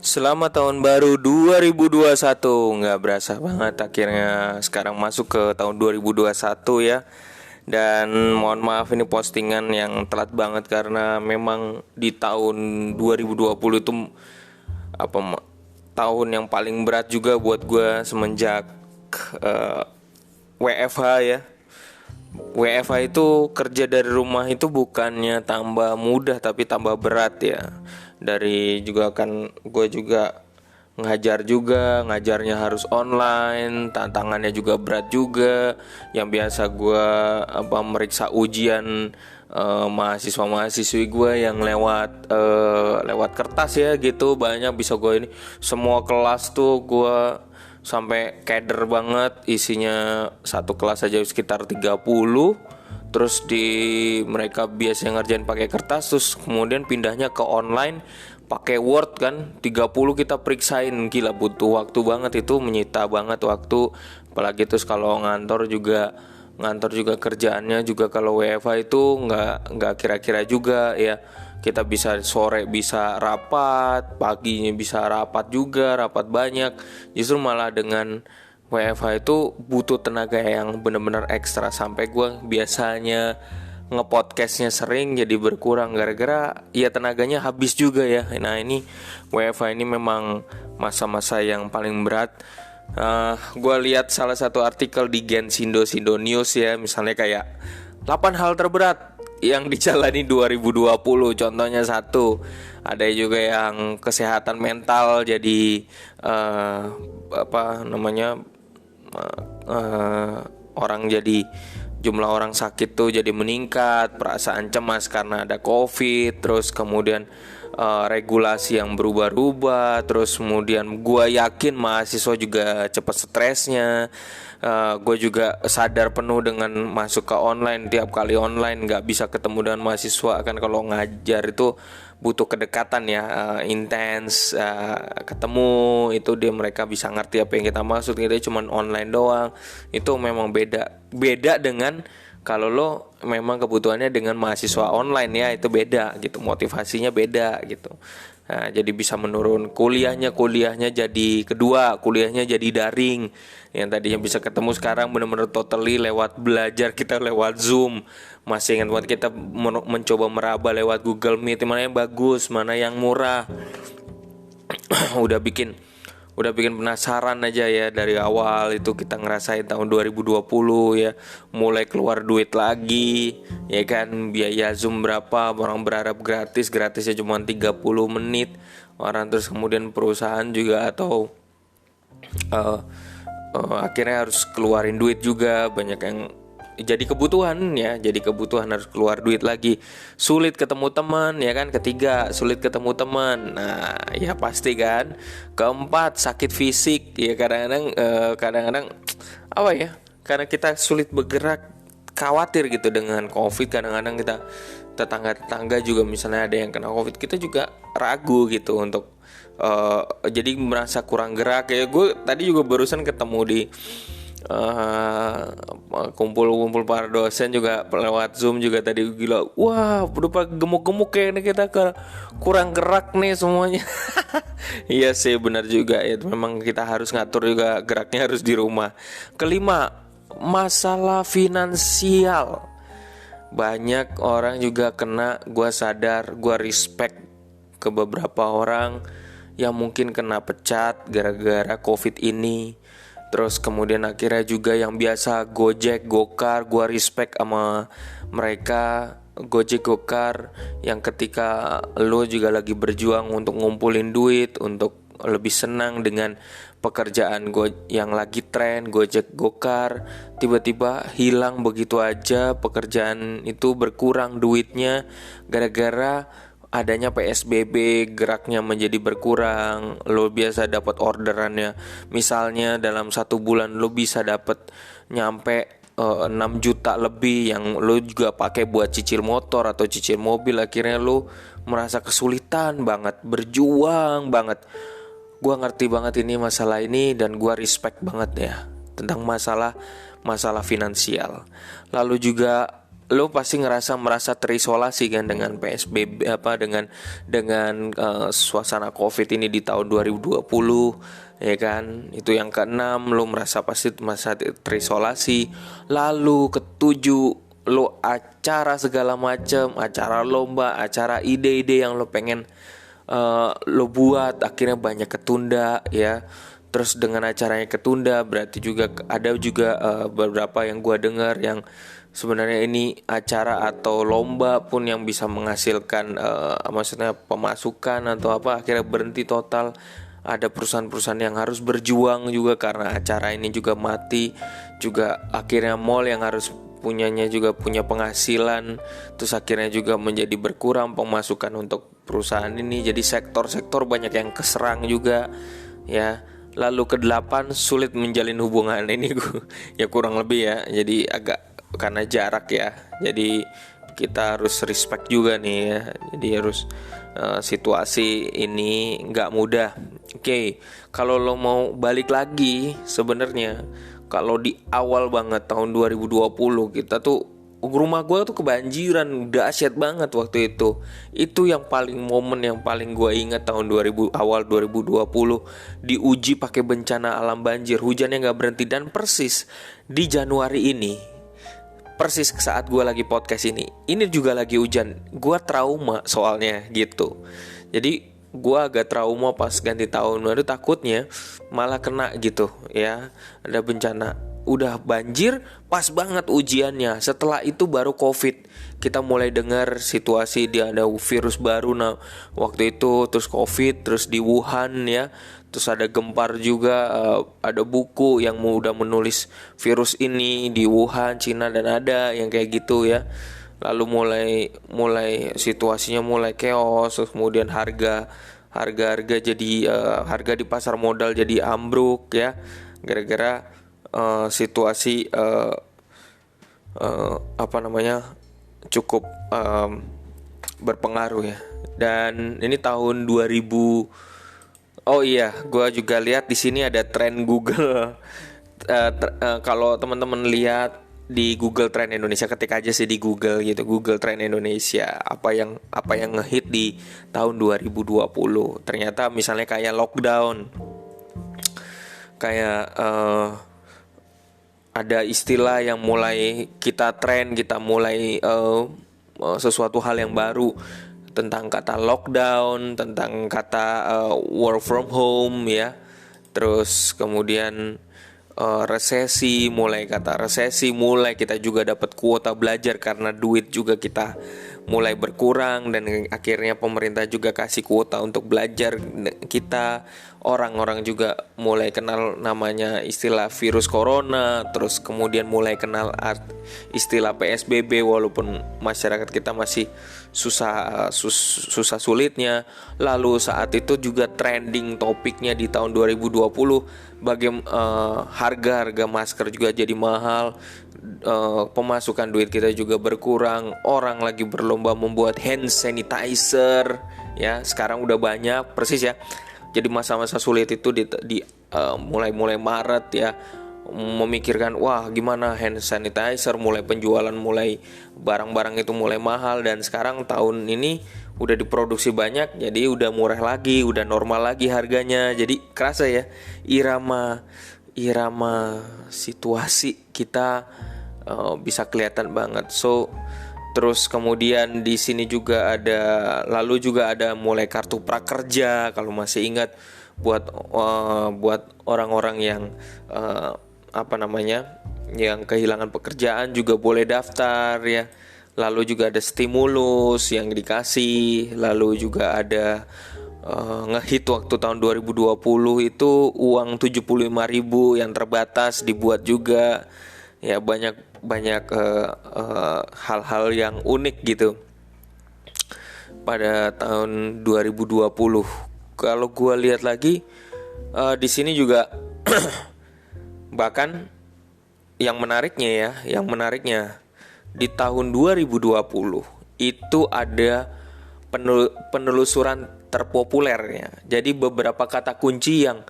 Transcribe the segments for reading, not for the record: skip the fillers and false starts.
Selamat tahun baru 2021. Nggak berasa banget akhirnya sekarang masuk ke tahun 2021 ya. Dan mohon maaf ini postingan yang telat banget karena memang di tahun 2020 itu tahun yang paling berat juga buat gue semenjak WFH ya. WFH itu kerja dari rumah itu bukannya tambah mudah tapi tambah berat ya. Dari juga kan gue juga ngajarnya harus online, tantangannya juga berat juga. Yang biasa gue meriksa ujian mahasiswa-mahasiswi gue yang lewat kertas ya gitu, banyak bisa gue ini semua kelas tuh gue sampai keder banget, isinya satu kelas aja sekitar 30. Terus mereka biasanya ngerjain pakai kertas, terus kemudian pindahnya ke online pakai Word kan, 30 kita periksain. Gila, butuh waktu banget, itu menyita banget waktu. Apalagi terus kalau ngantor juga kerjaannya juga kalau WFH itu nggak kira-kira juga ya. Kita bisa sore bisa rapat, paginya bisa rapat juga, rapat banyak. Justru malah dengan WFH itu butuh tenaga yang benar-benar ekstra. Sampai gue biasanya ngepodcastnya sering jadi berkurang gara-gara ya tenaganya habis juga ya. Nah ini WFH ini memang masa-masa yang paling berat. Gue lihat salah satu artikel di Gensindo News ya, misalnya kayak 8 hal terberat yang dijalani 2020. Contohnya satu, ada juga yang kesehatan mental jadi orang jadi jumlah orang sakit tuh jadi meningkat, perasaan cemas karena ada COVID, terus kemudian regulasi yang berubah-ubah, terus kemudian gue yakin mahasiswa juga cepat stresnya. Gue juga sadar penuh dengan masuk ke online, tiap kali online nggak bisa ketemu dengan mahasiswa kan. Kalau ngajar itu butuh kedekatan ya, intens, ketemu itu mereka bisa ngerti apa yang kita maksud. Kita cuma online doang, itu memang beda dengan kalau lo memang kebutuhannya dengan mahasiswa online ya, itu beda gitu, motivasinya beda gitu. Nah, jadi bisa menurun kuliahnya jadi kedua, kuliahnya jadi daring. Yang tadinya bisa ketemu sekarang benar-benar totally lewat belajar, kita lewat Zoom. Masih ingat buat kita mencoba meraba lewat Google Meet, mana yang bagus, mana yang murah. udah bikin penasaran aja ya. Dari awal itu kita ngerasain tahun 2020 ya, mulai keluar duit lagi ya kan. Biaya Zoom berapa, orang berharap gratisnya cuma 30 menit orang. Terus kemudian perusahaan juga atau akhirnya harus keluarin duit juga, banyak yang jadi kebutuhan harus keluar duit lagi. Sulit ketemu teman ya kan. Ketiga, sulit ketemu teman. Nah ya pasti kan. Keempat, sakit fisik ya, kadang-kadang apa ya, karena kita sulit bergerak, khawatir gitu dengan COVID. Kadang-kadang kita tetangga juga misalnya ada yang kena COVID, kita juga ragu gitu untuk jadi merasa kurang gerak ya. Gue tadi juga barusan ketemu di kumpul para dosen juga lewat Zoom juga tadi. Gila, wah udah gemuk-gemuk kayaknya kita kurang gerak nih semuanya. Iya sih, benar juga ya, memang kita harus ngatur juga geraknya, harus di rumah. Kelima, masalah finansial. Banyak orang juga kena, gue sadar, gue respect ke beberapa orang yang mungkin kena pecat gara-gara COVID ini. Terus kemudian akhirnya juga yang biasa Gojek, Gokar, gue respect sama mereka. Gojek, Gokar yang ketika lo juga lagi berjuang untuk ngumpulin duit, untuk lebih senang dengan pekerjaan yang lagi tren, Gojek, Gokar, tiba-tiba hilang begitu aja. Pekerjaan itu berkurang duitnya gara-gara adanya PSBB, geraknya menjadi berkurang. Lo biasa dapat orderannya, misalnya dalam 1 bulan lo bisa dapat nyampe 6 juta lebih, yang lo juga pakai buat cicil motor atau cicil mobil. Akhirnya lo merasa kesulitan banget, berjuang banget. Gua ngerti banget ini masalah ini, dan gua respect banget ya tentang masalah finansial. Lalu juga lo pasti merasa terisolasi kan dengan PSBB, suasana Covid ini di tahun 2020, ya kan. Itu yang keenam, lo merasa terisolasi. Lalu ketujuh, lo acara segala macam, acara lomba, acara ide-ide yang lo pengen lo buat akhirnya banyak ketunda ya. Terus dengan acaranya ketunda berarti juga ada beberapa yang gua dengar yang sebenarnya ini acara atau lomba pun yang bisa menghasilkan maksudnya pemasukan atau apa, akhirnya berhenti total. Ada perusahaan-perusahaan yang harus berjuang juga karena acara ini juga mati. Juga akhirnya mall yang harus punya penghasilan, terus akhirnya juga menjadi berkurang pemasukan untuk perusahaan ini. Jadi sektor-sektor banyak yang keserang juga ya. Lalu ke-8, sulit menjalin hubungan. Ini ya kurang lebih ya. Jadi agak karena jarak ya. Jadi kita harus respect juga nih ya. Jadi harus situasi ini nggak mudah. Oke, kalau lo mau balik lagi sebenarnya, kalau di awal banget tahun 2020 kita tuh, rumah gue tuh kebanjiran, dahsyat banget waktu itu. Itu yang momen yang paling gue ingat tahun awal 2020, diuji pakai bencana alam banjir, hujannya nggak berhenti. Dan persis di Januari ini, persis saat gue lagi podcast ini juga lagi hujan. Gue trauma soalnya gitu. Jadi gue agak trauma pas ganti tahun baru, takutnya malah kena gitu ya, ada bencana. Udah banjir, pas banget ujiannya. Setelah itu baru Covid. Kita mulai dengar situasi dia ada virus baru. Nah, waktu itu terus Covid, terus di Wuhan ya. Terus ada gempar juga, ada buku yang udah menulis virus ini di Wuhan, Cina, dan ada yang kayak gitu ya. Lalu mulai situasinya mulai chaos, terus kemudian harga jadi harga di pasar modal jadi ambruk ya, gara-gara situasi cukup berpengaruh ya. Dan ini tahun 2000. Oh iya, gue juga lihat di sini ada tren Google. Kalau teman-teman lihat di Google Trend Indonesia, ketik aja sih di Google gitu, Google Trend Indonesia, apa yang ngehit di tahun 2020. Ternyata misalnya kayak lockdown, kayak ada istilah yang mulai kita mulai sesuatu hal yang baru tentang kata lockdown, tentang kata work from home ya. Terus kemudian resesi, mulai kita juga dapat kuota belajar karena duit juga kita mulai berkurang, dan akhirnya pemerintah juga kasih kuota untuk belajar kita. Orang-orang juga mulai kenal namanya istilah virus corona, terus kemudian mulai kenal istilah PSBB walaupun masyarakat kita masih susah sulitnya. Lalu saat itu juga trending topiknya di tahun 2020 bagaimana harga masker juga jadi mahal, pemasukan duit kita juga berkurang, orang lagi berlomba membuat hand sanitizer ya, sekarang udah banyak persis ya. Jadi masa-masa sulit itu mulai Maret ya, memikirkan wah gimana hand sanitizer, mulai penjualan, mulai barang-barang itu mulai mahal. Dan sekarang tahun ini udah diproduksi banyak, jadi udah murah lagi, udah normal lagi harganya. Jadi kerasa ya irama situasi kita bisa kelihatan banget. Terus kemudian di sini juga ada mulai kartu prakerja, kalau masih ingat, buat orang-orang yang yang kehilangan pekerjaan juga boleh daftar ya. Lalu juga ada stimulus yang dikasih. Lalu juga ada ngehit waktu tahun 2020 itu uang 75.000 yang terbatas dibuat juga. Ya banyak hal-hal yang unik gitu pada tahun 2020. Kalau gue lihat lagi di sini juga bahkan yang menariknya di tahun 2020 itu ada penelusuran terpopulernya. Jadi beberapa kata kunci yang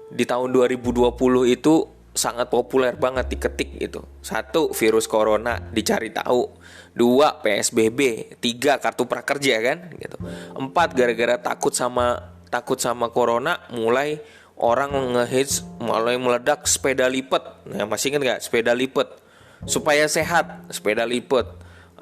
di tahun 2020 itu sangat populer banget diketik gitu. 1, virus corona dicari tahu. 2, PSBB. 3, kartu prakerja kan gitu. 4, gara-gara takut sama corona, mulai orang ngehits, mulai meledak sepeda lipat. Nah, masih ingat nggak sepeda lipat? Supaya sehat, sepeda lipat.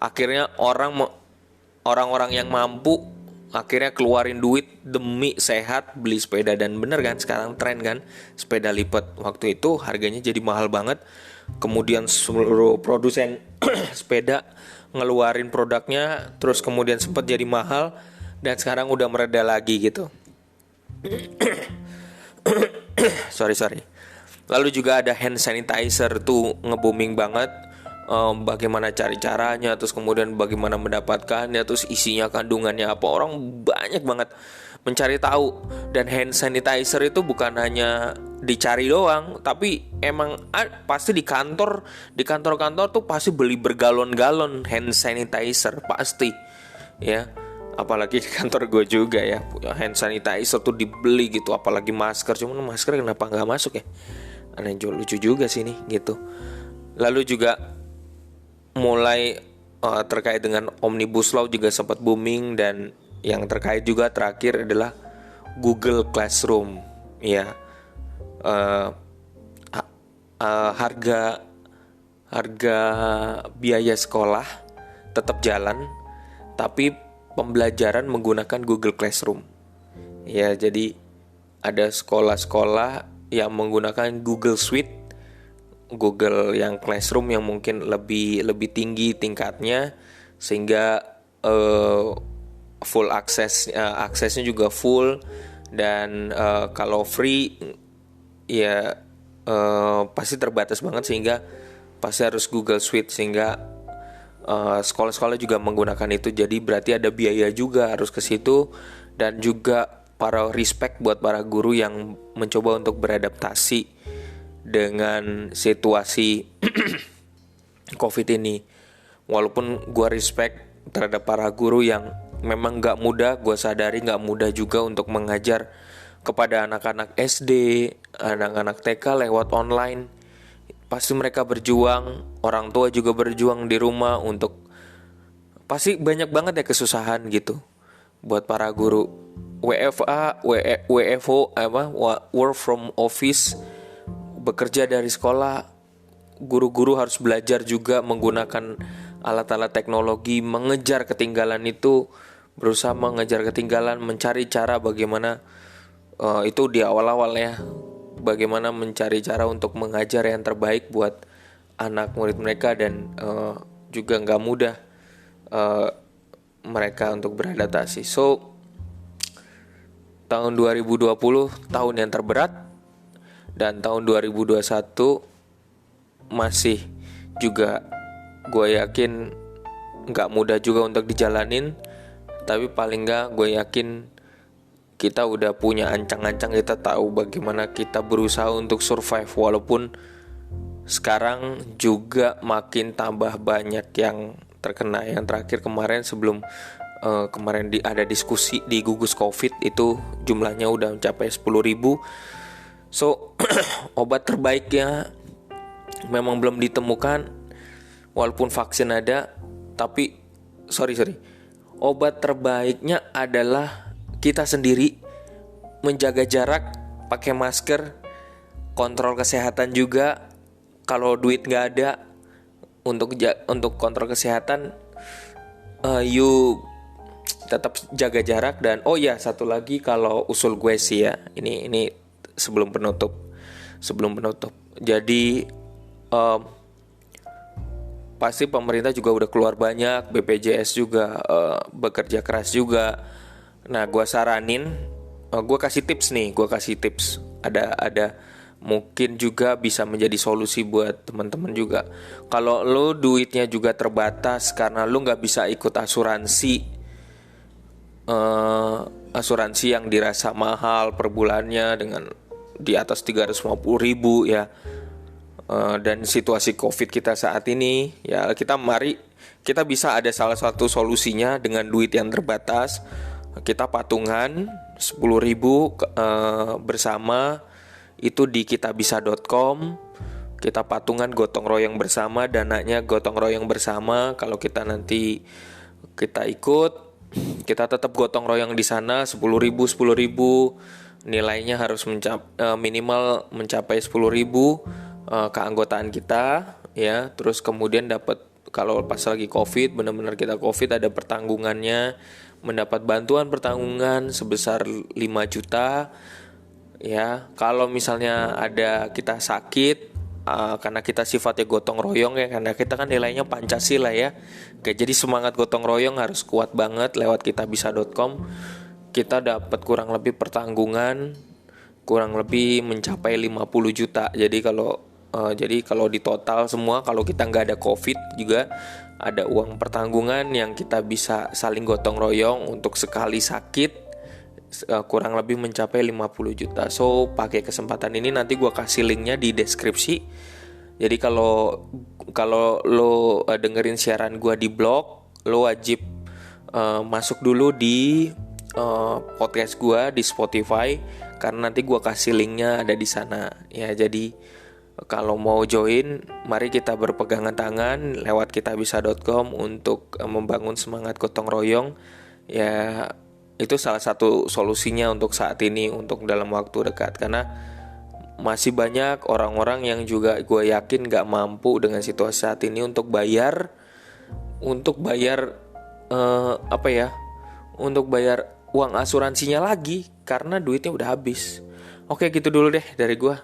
Akhirnya orang-orang yang mampu akhirnya keluarin duit demi sehat beli sepeda, dan bener kan sekarang tren kan sepeda lipat. Waktu itu harganya jadi mahal banget. Kemudian seluruh produsen sepeda ngeluarin produknya, terus kemudian sempat jadi mahal dan sekarang udah mereda lagi gitu. sorry. Lalu juga ada hand sanitizer tuh nge-booming banget. Bagaimana cari caranya, terus kemudian bagaimana mendapatkannya, terus isinya kandungannya apa, orang banyak banget mencari tahu. Dan hand sanitizer itu bukan hanya dicari doang, tapi emang pasti di kantor-kantor tuh pasti beli bergalon-galon hand sanitizer pasti ya. Apalagi di kantor gue juga ya punya hand sanitizer tuh dibeli gitu, apalagi masker. Cuman masker kenapa nggak masuk ya, aneh, lucu juga sih nih gitu. Lalu juga mulai terkait dengan Omnibus Law juga sempat booming, dan yang terkait juga terakhir adalah Google Classroom ya. Harga biaya sekolah tetap jalan, tapi pembelajaran menggunakan Google Classroom ya. Jadi ada sekolah-sekolah yang menggunakan Google Suite, Google yang Classroom yang mungkin lebih tinggi tingkatnya, sehingga full aksesnya juga full, dan kalau free ya pasti terbatas banget, sehingga pasti harus Google Suite, sehingga sekolah-sekolah juga menggunakan itu. Jadi berarti ada biaya juga harus ke situ, dan juga para respect buat para guru yang mencoba untuk beradaptasi dengan situasi COVID ini. Walaupun gue respect terhadap para guru yang memang gak mudah, gue sadari gak mudah juga untuk mengajar kepada anak-anak SD, anak-anak TK lewat online. Pasti mereka berjuang, orang tua juga berjuang di rumah untuk, pasti banyak banget ya kesusahan gitu buat para guru. WFO work from office, bekerja dari sekolah, guru-guru harus belajar juga menggunakan alat-alat teknologi, mengejar ketinggalan itu, berusaha mengejar ketinggalan, mencari cara bagaimana itu di awal-awal ya, bagaimana mencari cara untuk mengajar yang terbaik buat anak murid mereka, dan juga nggak mudah mereka untuk beradaptasi. So tahun 2020 tahun yang terberat, dan tahun 2021 masih juga gue yakin gak mudah juga untuk dijalanin. Tapi paling gak gue yakin kita udah punya ancang-ancang, kita tahu bagaimana kita berusaha untuk survive. Walaupun sekarang juga makin tambah banyak yang terkena. Yang terakhir kemarin sebelum kemarin ada diskusi di gugus COVID itu jumlahnya udah mencapai 10.000. So obat terbaiknya memang belum ditemukan, walaupun vaksin ada. Tapi obat terbaiknya adalah kita sendiri menjaga jarak, pakai masker, kontrol kesehatan juga. Kalau duit nggak ada untuk kontrol kesehatan, you tetap jaga jarak. Dan satu lagi, kalau usul gue sih ya, ini sebelum penutup. Jadi pasti pemerintah juga udah keluar banyak, BPJS juga bekerja keras juga. Nah, gue saranin, gue kasih tips. Ada mungkin juga bisa menjadi solusi buat teman-teman juga. Kalau lo duitnya juga terbatas karena lo nggak bisa ikut asuransi yang dirasa mahal per bulannya dengan di atas 350.000 ya, dan situasi COVID kita saat ini ya, kita bisa ada salah satu solusinya dengan duit yang terbatas. Kita patungan 10.000 bersama itu di kitabisa.com. Kita patungan gotong royong bersama, dananya gotong royong bersama. Kalau kita nanti kita ikut, kita tetap gotong royong di sana 10.000. Nilainya harus minimal mencapai 10.000 keanggotaan kita ya. Terus kemudian dapat, kalau pas lagi Covid, benar-benar kita Covid, ada pertanggungannya, mendapat bantuan pertanggungan sebesar 5 juta ya. Kalau misalnya ada kita sakit, karena kita sifatnya gotong royong ya, karena kita kan nilainya Pancasila ya. Oke, jadi semangat gotong royong harus kuat banget. Lewat kitabisa.com kita dapat kurang lebih pertanggungan kurang lebih mencapai 50 juta. Jadi kalau di total semua, kalau kita nggak ada Covid juga ada uang pertanggungan yang kita bisa saling gotong royong untuk sekali sakit, kurang lebih mencapai 50 juta. So pakai kesempatan ini, nanti gue kasih linknya di deskripsi. Jadi kalau lo dengerin siaran gue di blog, lo wajib masuk dulu di podcast gue di Spotify, karena nanti gue kasih linknya ada di sana ya. Jadi kalau mau join, mari kita berpegangan tangan lewat kitabisa.com untuk membangun semangat gotong royong ya. Itu salah satu solusinya untuk saat ini, untuk dalam waktu dekat. Karena masih banyak orang-orang yang juga gue yakin gak mampu dengan situasi saat ini untuk bayar untuk bayar uang asuransinya lagi, karena duitnya udah habis. Oke, gitu dulu deh dari gue.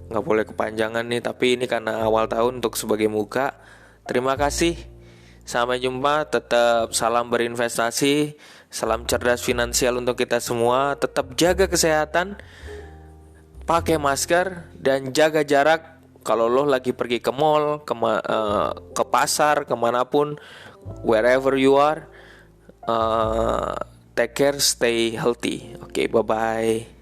Gak boleh kepanjangan nih, tapi ini karena awal tahun untuk sebagai muka. Terima kasih. Sampai jumpa, tetap salam berinvestasi, salam cerdas finansial untuk kita semua. Tetap jaga kesehatan, pakai masker, dan jaga jarak. Kalau lo lagi pergi ke mall, ke pasar, kemanapun, wherever you are, take care, stay healthy. Oke, bye-bye.